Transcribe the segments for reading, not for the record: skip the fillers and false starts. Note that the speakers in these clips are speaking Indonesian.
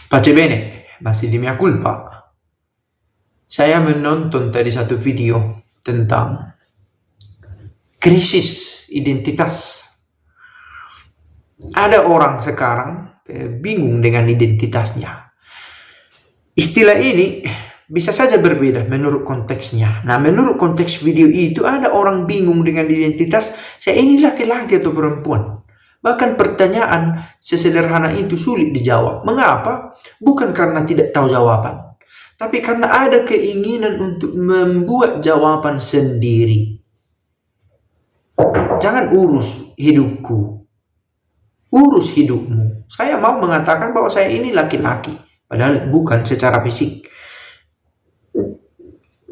Pace bene, masih di mia culpa. Saya menonton tadi satu video tentang krisis identitas. Ada orang sekarang bingung dengan identitasnya. Istilah ini bisa saja berbeda menurut konteksnya. Nah, menurut konteks video itu ada orang bingung dengan identitas, saya ini laki-laki atau perempuan. Bahkan pertanyaan sesederhana itu sulit dijawab. Mengapa? Bukan karena tidak tahu jawaban, tapi karena ada keinginan untuk membuat jawaban sendiri. Jangan urus hidupku, urus hidupmu. Saya mau mengatakan bahwa saya ini laki-laki, padahal bukan secara fisik.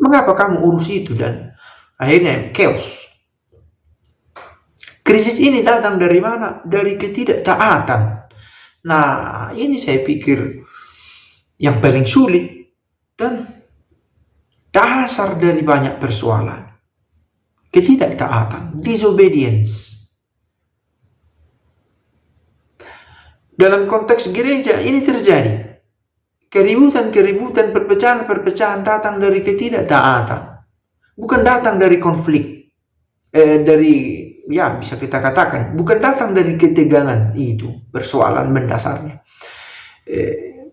Mengapa kamu urus itu? Dan akhirnya chaos. Krisis ini datang dari mana? Dari ketidaktaatan. Nah, ini saya pikir yang paling sulit dan dasar dari banyak persoalan. Ketidaktaatan, disobedience. Dalam konteks gereja ini terjadi. Keributan-keributan, perpecahan-perpecahan datang dari ketidaktaatan. Bukan datang dari konflik. Ya bisa kita katakan, bukan datang dari ketegangan itu, persoalan mendasarnya.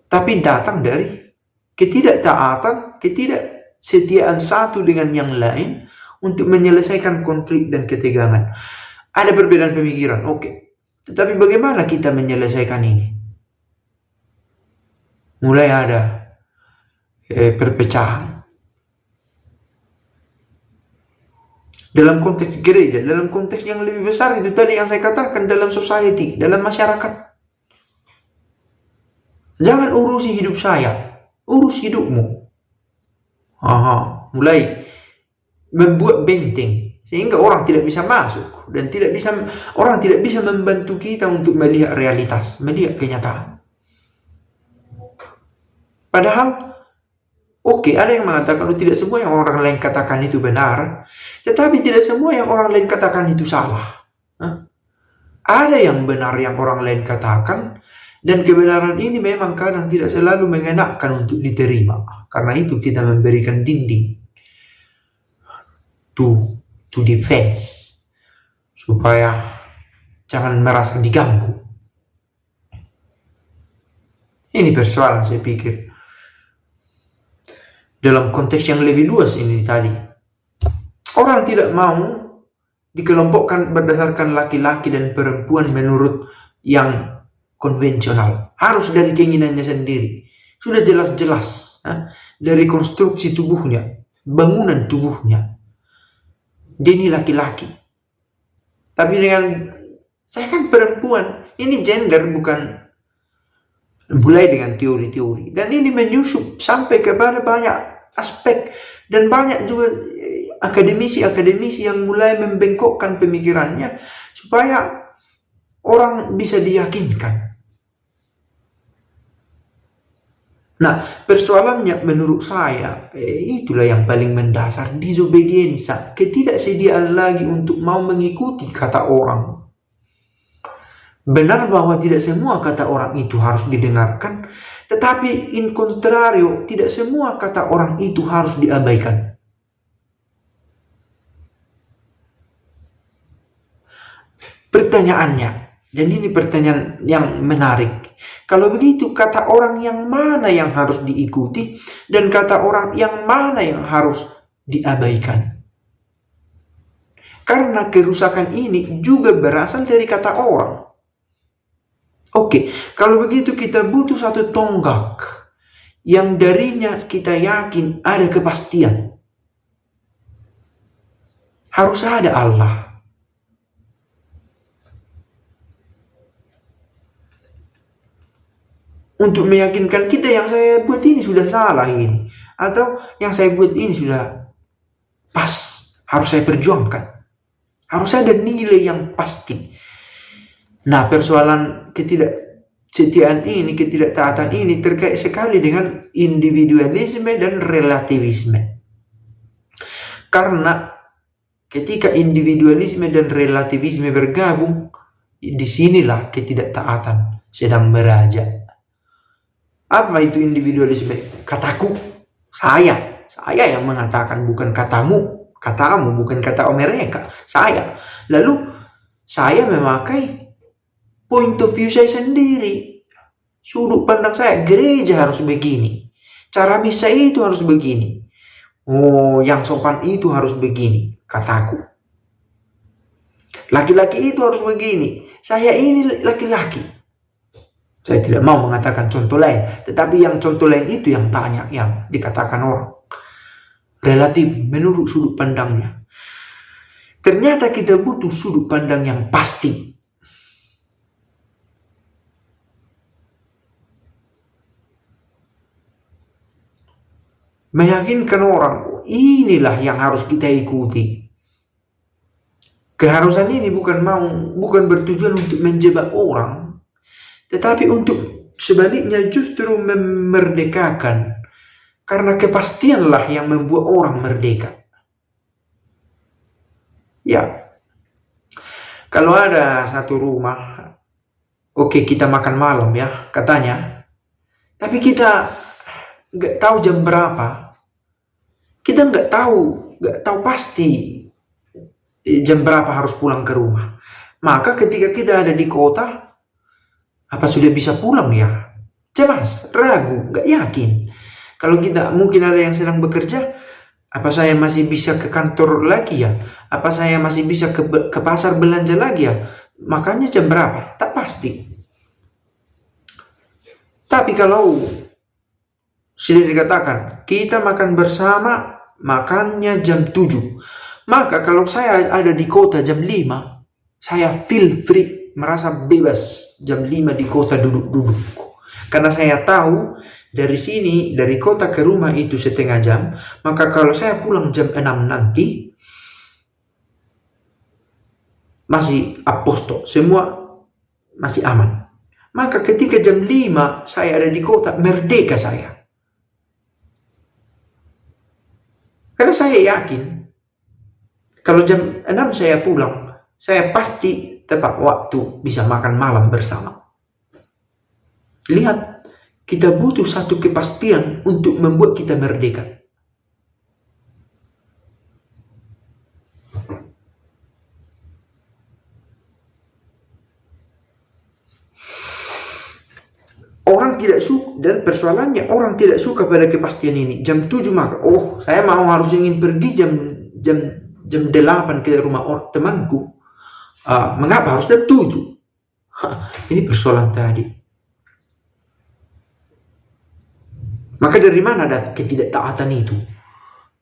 Tapi datang dari ketidaktaatan, ketidaksetiaan satu dengan yang lain untuk menyelesaikan konflik dan ketegangan. Ada perbedaan pemikiran, oke. Tetapi bagaimana kita menyelesaikan ini? Mulai ada perpecahan. Dalam konteks gereja, dalam konteks yang lebih besar itu tadi yang saya katakan, dalam society, dalam masyarakat. Jangan urusi hidup saya, urus hidupmu. Mulai membuat benteng sehingga orang tidak bisa masuk dan orang tidak bisa membantu kita untuk melihat realitas, melihat kenyataan. Padahal ada yang mengatakan tidak semua yang orang lain katakan itu benar, tetapi tidak semua yang orang lain katakan itu salah. Ada yang benar yang orang lain katakan, dan kebenaran ini memang kadang tidak selalu mengenakan untuk diterima. Karena itu kita memberikan dinding to defense, supaya jangan merasa diganggu. Ini persoalan saya pikir. Dalam konteks yang lebih luas ini tadi, orang tidak mau dikelompokkan berdasarkan laki-laki dan perempuan menurut yang konvensional. Harus dari keinginannya sendiri. Sudah jelas-jelas dari konstruksi tubuhnya, bangunan tubuhnya. Dia ini laki-laki. Tapi dengan saya kan perempuan, ini gender bukan. Mulai dengan teori-teori. Dan ini menyusup sampai kepada banyak aspek, dan banyak juga akademisi-akademisi yang mulai membengkokkan pemikirannya supaya orang bisa diyakinkan. Nah, persoalannya menurut saya itulah yang paling mendasar, disobediensa, ketidaksediaan lagi untuk mau mengikuti kata orang. Benar bahwa tidak semua kata orang itu harus didengarkan, tetapi in contrario, tidak semua kata orang itu harus diabaikan. Pertanyaannya, dan ini pertanyaan yang menarik. Kalau begitu, kata orang yang mana yang harus diikuti, dan kata orang yang mana yang harus diabaikan? Karena kerusakan ini juga berasal dari kata orang. Kalau begitu kita butuh satu tonggak yang darinya kita yakin ada kepastian. Harus ada Allah. Untuk meyakinkan kita yang saya buat ini sudah salah ini, atau yang saya buat ini sudah pas, harus saya perjuangkan. Harus ada nilai yang pasti. Nah, persoalan ketidaksetiaan ini, ketidaktaatan ini terkait sekali dengan individualisme dan relativisme. Karena ketika individualisme dan relativisme bergabung, disinilah ketidaktaatan sedang meraja. Apa itu individualisme? Kataku, saya yang mengatakan, bukan katamu bukan kata mereka, saya. Lalu saya memakai point of view saya sendiri, sudut pandang saya. Gereja harus begini, cara misa itu harus begini, oh yang sopan itu harus begini, kataku. Laki-laki itu harus begini, saya ini laki-laki. Saya tidak mau mengatakan contoh lain, tetapi yang contoh lain itu yang banyak yang dikatakan orang. Relatif menurut sudut pandangnya. Ternyata kita butuh sudut pandang yang pasti. Meyakinkan orang, inilah yang harus kita ikuti. Keharusan ini bukan bertujuan untuk menjebak orang, tetapi untuk sebaliknya justru memerdekakan. Karena kepastianlah yang membuat orang merdeka. Ya, kalau ada satu rumah, oke, kita makan malam ya, katanya, tapi kita nggak tahu jam berapa, kita nggak tahu pasti jam berapa harus pulang ke rumah. Maka ketika kita ada di kota, apa sudah bisa pulang ya? Cemas, ragu, nggak yakin. Kalau kita, mungkin ada yang sedang bekerja, apa saya masih bisa ke kantor lagi ya? Apa saya masih bisa ke pasar belanja lagi ya? Makanya jam berapa? Tak pasti. Tapi kalau sudah dikatakan, kita makan bersama, makannya jam 7. Maka kalau saya ada di kota jam 5, saya feel free, merasa bebas jam 5 di kota duduk-duduk. Karena saya tahu dari sini, dari kota ke rumah itu setengah jam, maka kalau saya pulang jam 6 nanti, masih aposto, semua masih aman. Maka ketika jam 5 saya ada di kota, merdeka saya. Karena saya yakin, kalau jam 6 saya pulang, saya pasti tepat waktu bisa makan malam bersama. Lihat, kita butuh satu kepastian untuk membuat kita merdeka. Orang tidak suka, dan persoalannya orang tidak suka pada kepastian ini. Jam 7 maka, saya harus ingin pergi jam 8 ke rumah temanku. Mengapa harus jam 7? Ini persoalan tadi. Maka dari mana ada ketidaktaatan itu?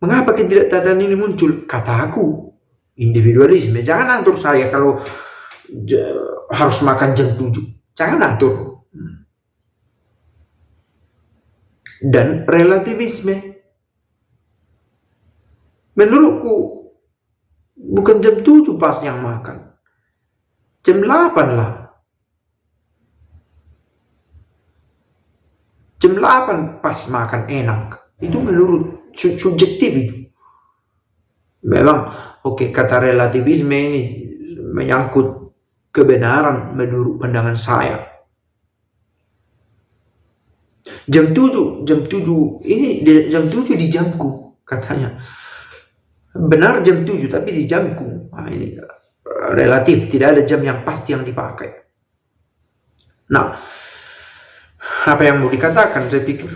Mengapa ketidaktaatan ini muncul? Kataku, individualisme. Jangan atur saya kalau harus makan jam 7. Jangan atur. Dan relativisme. Menurutku, bukan jam 7 pas yang makan. Jam 8 lah. Jam 8 pas makan enak. Itu menurut subjektif itu. Memang, kata relativisme ini menyangkut kebenaran menurut pandangan saya. Jam 7 ini jam 7 di jamku katanya. Benar jam 7 tapi di jamku. Ini relatif, tidak ada jam yang pasti yang dipakai. Nah, apa yang mau dikatakan, saya pikir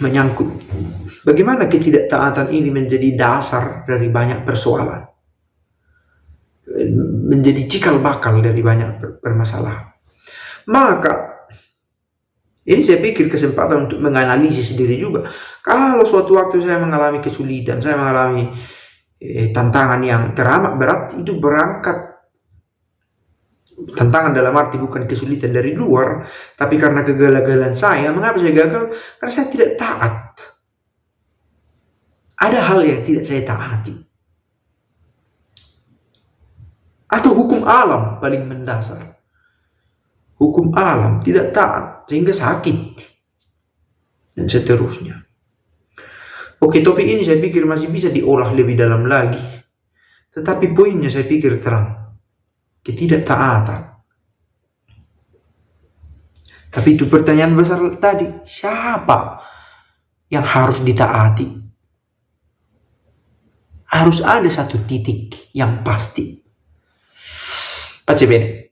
menyangkut bagaimana ketidaktaatan ini menjadi dasar dari banyak persoalan, menjadi cikal bakal dari banyak permasalahan. Maka ini saya pikir kesempatan untuk menganalisis diri juga. Kalau suatu waktu saya mengalami kesulitan, saya mengalami tantangan yang teramat berat, itu berangkat tantangan dalam arti bukan kesulitan dari luar, tapi karena kegagalan saya. Mengapa saya gagal? Karena saya tidak taat. Ada hal yang tidak saya taati. Atau hukum alam paling mendasar. Hukum alam tidak taat sehingga sakit. Dan seterusnya. Topik ini saya pikir masih bisa diolah lebih dalam lagi. Tetapi poinnya saya pikir terang. Ketidaktaatan Tapi itu pertanyaan besar tadi, siapa yang harus ditaati? Harus ada satu titik yang pasti. Pace bene.